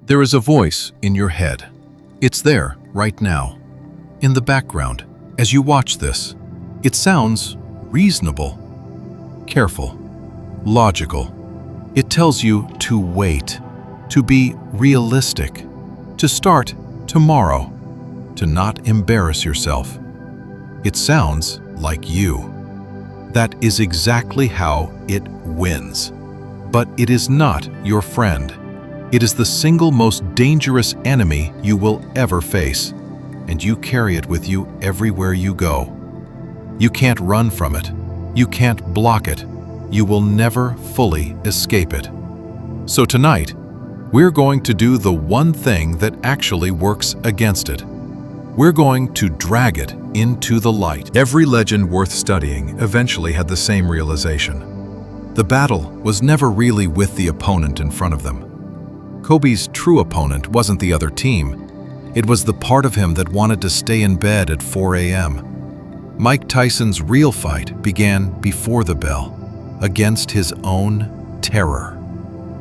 There is a voice in your head. It's there right now, in the background, as you watch this. It sounds reasonable, careful, logical. It tells you to wait, to be realistic, to start tomorrow, to not embarrass yourself. It sounds like you. That is exactly how it wins. But it is not your friend. It is the single most dangerous enemy you will ever face, and you carry it with you everywhere you go. You can't run from it. You can't block it. You will never fully escape it. So tonight, we're going to do the one thing that actually works against it. We're going to drag it into the light. Every legend worth studying eventually had the same realization. The battle was never really with the opponent in front of them. Kobe's true opponent wasn't the other team. It was the part of him that wanted to stay in bed at 4 a.m. Mike Tyson's real fight began before the bell, against his own terror.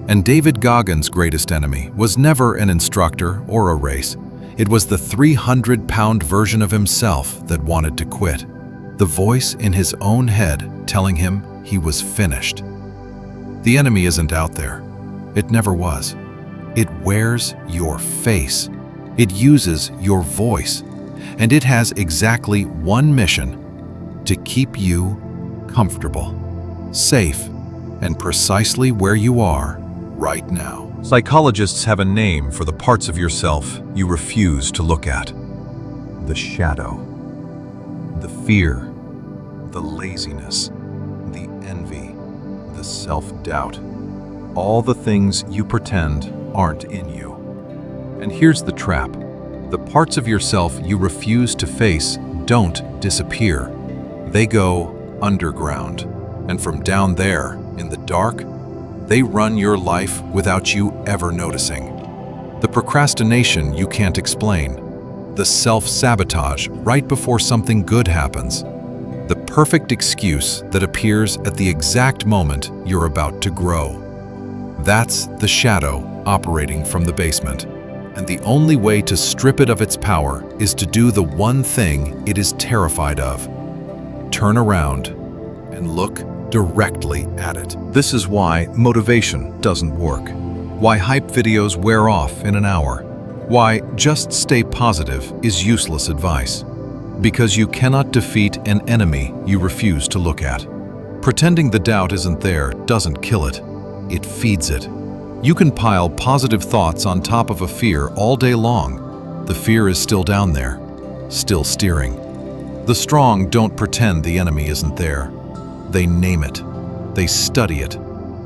And David Goggins' greatest enemy was never an instructor or a race. It was the 300-pound version of himself that wanted to quit. The voice in his own head telling him he was finished. The enemy isn't out there. It never was. It wears your face. It uses your voice. And it has exactly one mission: to keep you comfortable, safe, and precisely where you are right now. Psychologists have a name for the parts of yourself you refuse to look at. The shadow, the fear, the laziness, the envy, the self-doubt. All the things you pretend aren't in you. And here's the trap. The parts of yourself you refuse to face don't disappear. They go underground. And from down there, in the dark, they run your life without you ever noticing. The procrastination you can't explain. The self-sabotage right before something good happens. The perfect excuse that appears at the exact moment you're about to grow. That's the shadow operating from the basement. And the only way to strip it of its power is to do the one thing it is terrified of. Turn around and look directly at it. This is why motivation doesn't work. Why hype videos wear off in an hour. Why just stay positive is useless advice. Because you cannot defeat an enemy you refuse to look at. Pretending the doubt isn't there doesn't kill it. It feeds it. You can pile positive thoughts on top of a fear all day long. The fear is still down there, still steering. The strong don't pretend the enemy isn't there. They name it. They study it.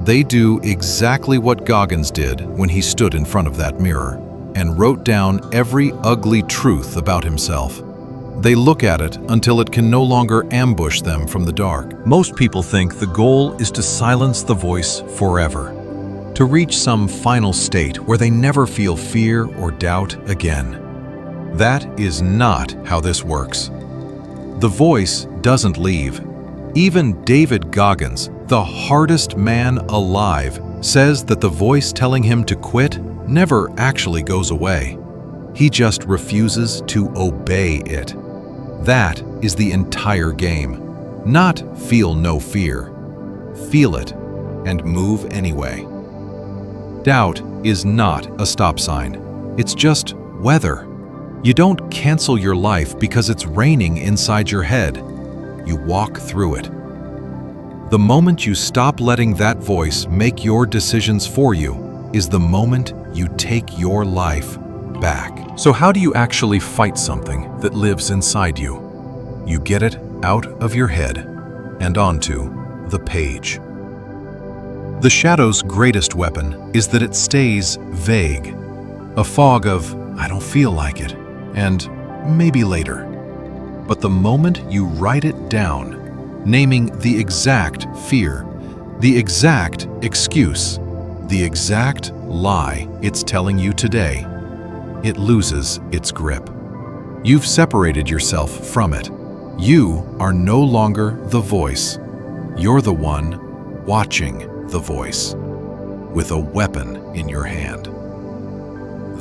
They do exactly what Goggins did when he stood in front of that mirror and wrote down every ugly truth about himself. They look at it until it can no longer ambush them from the dark. Most people think the goal is to silence the voice forever, to reach some final state where they never feel fear or doubt again. That is not how this works. The voice doesn't leave. Even David Goggins, the hardest man alive, says that the voice telling him to quit never actually goes away. He just refuses to obey it. That is the entire game. Not feel no fear. Feel it and move anyway. Doubt is not a stop sign. It's just weather. You don't cancel your life because it's raining inside your head. You walk through it. The moment you stop letting that voice make your decisions for you is the moment you take your life back. So how do you actually fight something that lives inside you? You get it out of your head and onto the page. The shadow's greatest weapon is that it stays vague. A fog of, I don't feel like it, and maybe later. But the moment you write it down, naming the exact fear, the exact excuse, the exact lie it's telling you today, it loses its grip. You've separated yourself from it. You are no longer the voice. You're the one watching the voice, with a weapon in your hand.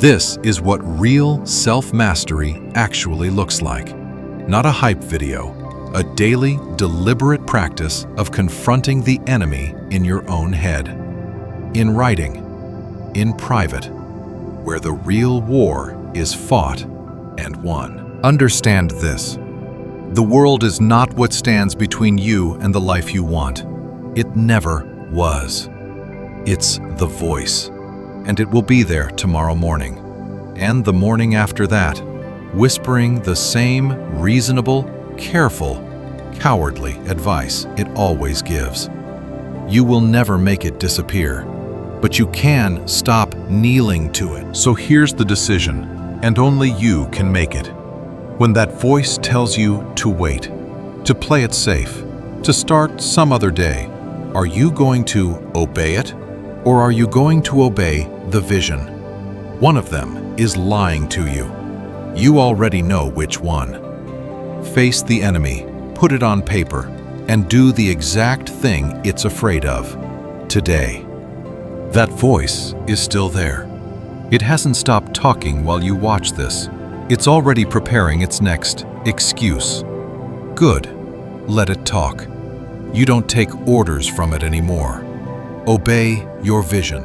This is what real self-mastery actually looks like. Not a hype video, a daily, deliberate practice of confronting the enemy in your own head. In writing, in private, where the real war is fought and won. Understand this. The world is not what stands between you and the life you want. It never was. It's the voice, and it will be there tomorrow morning, and the morning after that, whispering the same reasonable, careful, cowardly advice it always gives. You will never make it disappear, but you can stop kneeling to it. So here's the decision, and only you can make it. When that voice tells you to wait, to play it safe, to start some other day, are you going to obey it, or are you going to obey the vision? One of them is lying to you. You already know which one. Face the enemy, put it on paper, and do the exact thing it's afraid of today. That voice is still there. It hasn't stopped talking while you watch this. It's already preparing its next excuse. Good. Let it talk. You don't take orders from it anymore. Obey your vision.